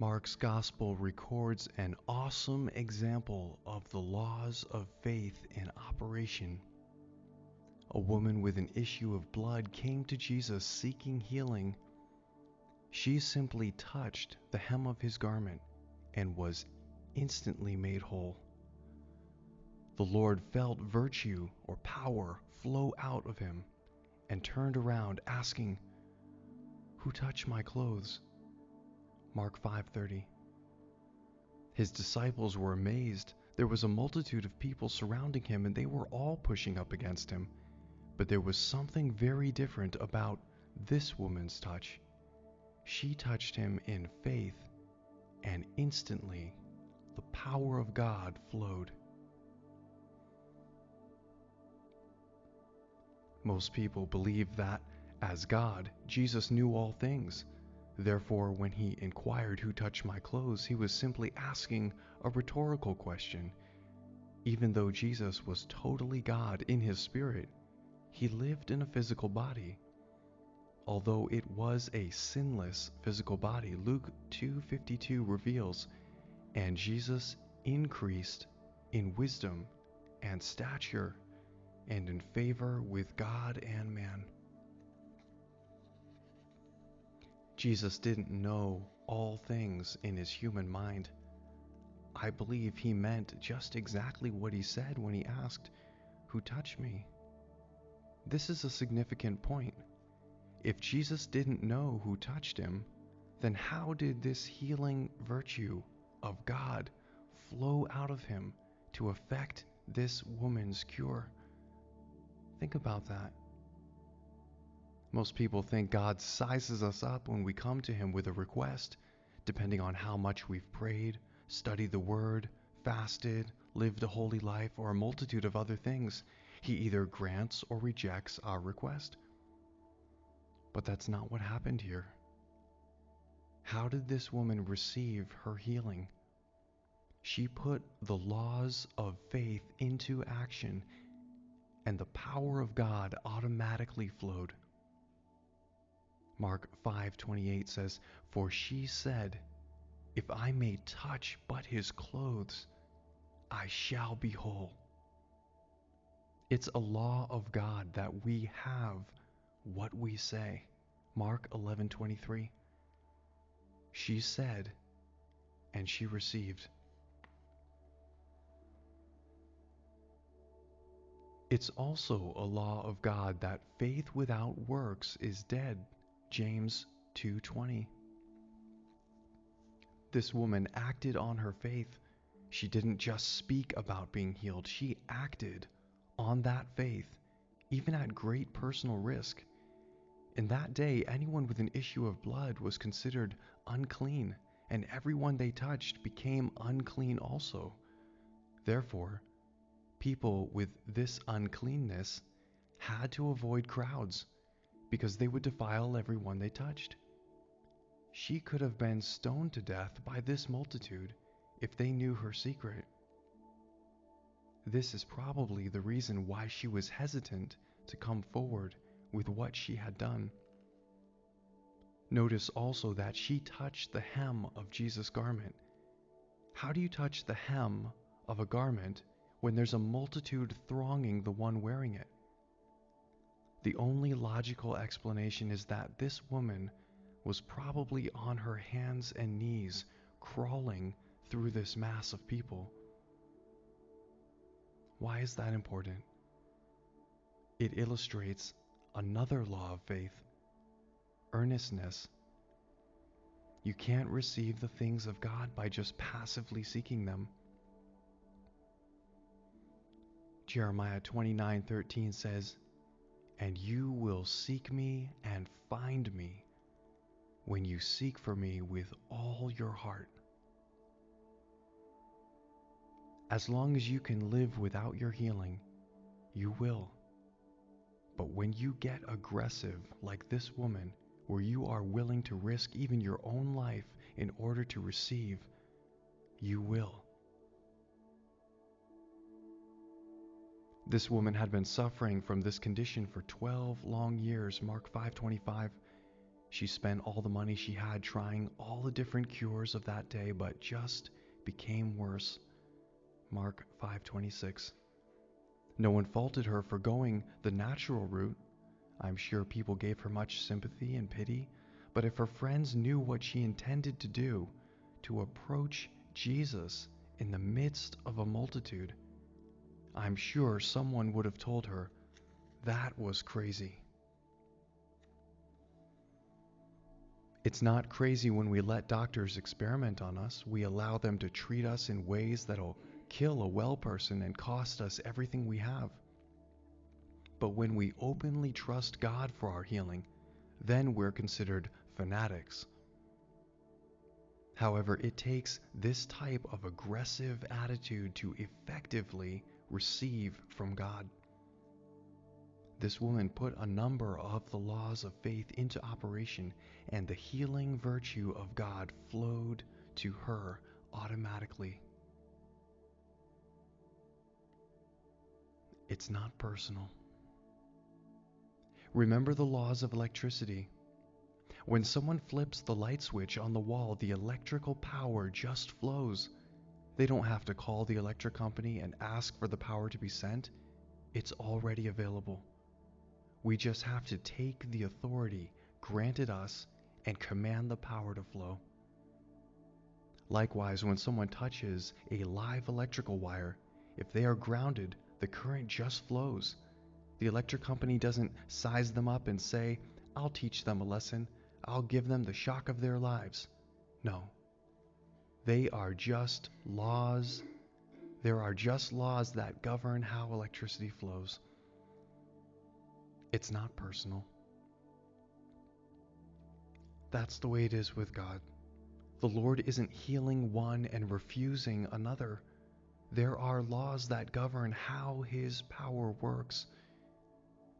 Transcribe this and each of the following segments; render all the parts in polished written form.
Mark's Gospel records an awesome example of the laws of faith in operation. A woman with an issue of blood came to Jesus seeking healing. She simply touched the hem of his garment and was instantly made whole. The Lord felt virtue or power flow out of him and turned around asking, "Who touched my clothes?" Mark 5:30. His disciples were amazed. There was a multitude of people surrounding him and they were all pushing up against him. But there was something very different about this woman's touch. She touched him in faith, and instantly the power of God flowed. Most people believe that, as God, Jesus knew all things. Therefore, when he inquired who touched my clothes, he was simply asking a rhetorical question. Even though Jesus was totally God in his spirit, he lived in a physical body. Although it was a sinless physical body, Luke 2:52 reveals, and Jesus increased in wisdom and stature and in favor with God and man. Jesus didn't know all things in his human mind. I believe he meant just exactly what he said when he asked, "Who touched me?" This is a significant point. If Jesus didn't know who touched him, then how did this healing virtue of God flow out of him to effect this woman's cure? Think about that. Most people think God sizes us up when we come to him with a request, depending on how much we've prayed, studied the word, fasted, lived a holy life, or a multitude of other things. He either grants or rejects our request. But that's not what happened here. How did this woman receive her healing? She put the laws of faith into action, and the power of God automatically flowed. Mark 5:28 says, "For she said, 'If I may touch but his clothes, I shall be whole.'" It's a law of God that we have what we say. Mark 11:23. She said, and she received. It's also a law of God that faith without works is dead. James 2:20. This woman acted on her faith. She didn't just speak about being healed, she acted on that faith, even at great personal risk. In that day, anyone with an issue of blood was considered unclean, and everyone they touched became unclean also. Therefore, people with this uncleanness had to avoid crowds because they would defile everyone they touched. She could have been stoned to death by this multitude if they knew her secret. This is probably the reason why she was hesitant to come forward with what she had done. Notice also that she touched the hem of Jesus' garment. How do you touch the hem of a garment when there's a multitude thronging the one wearing it? The only logical explanation is that this woman was probably on her hands and knees crawling through this mass of people. Why is that important? It illustrates another law of faith: earnestness. You can't receive the things of God by just passively seeking them. Jeremiah 29:13 says, "And you will seek me and find me when you seek for me with all your heart." As long as you can live without your healing, you will. But when you get aggressive like this woman, where you are willing to risk even your own life in order to receive, you will. This woman had been suffering from this condition for 12 long years, Mark 5:25. She spent all the money she had trying all the different cures of that day, but just became worse. Mark 5:26. No one faulted her for going the natural route. I'm sure people gave her much sympathy and pity, but if her friends knew what she intended to do, to approach Jesus in the midst of a multitude, I'm sure someone would have told her that was crazy. It's not crazy when we let doctors experiment on us. We allow them to treat us in ways that'll kill a well person and cost us everything we have. But when we openly trust God for our healing, then we're considered fanatics. However, it takes this type of aggressive attitude to effectively receive from God. This woman put a number of the laws of faith into operation, and the healing virtue of God flowed to her automatically. It's not personal. Remember the laws of electricity. When someone flips the light switch on the wall, the electrical power just flows. They don't have to call the electric company and ask for the power to be sent. It's already available. We just have to take the authority granted us and command the power to flow. Likewise, when someone touches a live electrical wire, if they are grounded, the current just flows. The electric company doesn't size them up and say, I'll teach them a lesson. I'll give them the shock of their lives. No. They are just laws. There are just laws that govern how electricity flows. It's not personal. That's the way it is with God. The Lord isn't healing one and refusing another. There are laws that govern how His power works.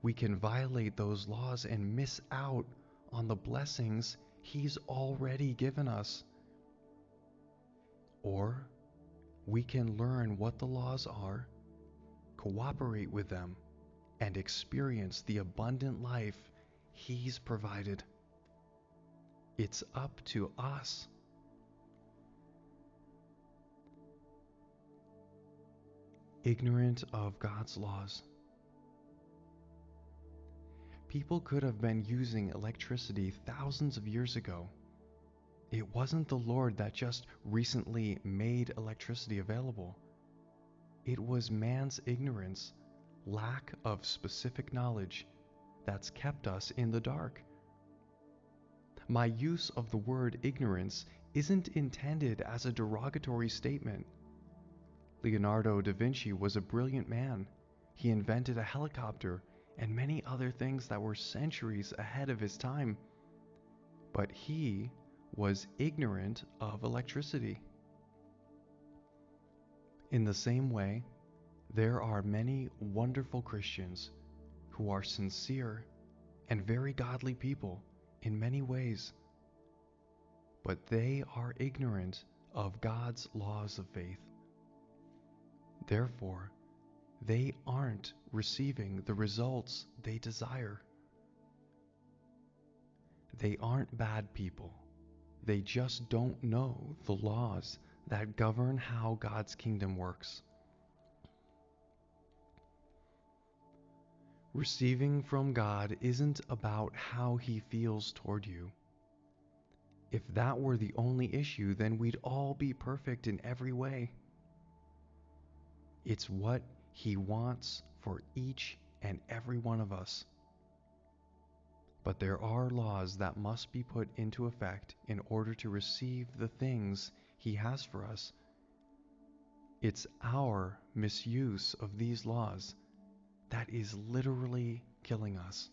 We can violate those laws and miss out on the blessings He's already given us. Or we can learn what the laws are, cooperate with them, and experience the abundant life He's provided. It's up to us. Ignorant of God's laws. People could have been using electricity thousands of years ago. It wasn't the Lord that just recently made electricity available. It was man's ignorance, lack of specific knowledge, that's kept us in the dark. My use of the word ignorance isn't intended as a derogatory statement. Leonardo da Vinci was a brilliant man. He invented a helicopter and many other things that were centuries ahead of his time. But he was ignorant of electricity. In the same way, there are many wonderful Christians who are sincere and very godly people in many ways, but they are ignorant of God's laws of faith. Therefore, they aren't receiving the results they desire. They aren't bad people. They just don't know the laws that govern how God's kingdom works. Receiving from God isn't about how He feels toward you. If that were the only issue, then we'd all be perfect in every way. It's what He wants for each and every one of us. But there are laws that must be put into effect in order to receive the things He has for us. It's our misuse of these laws that is literally killing us.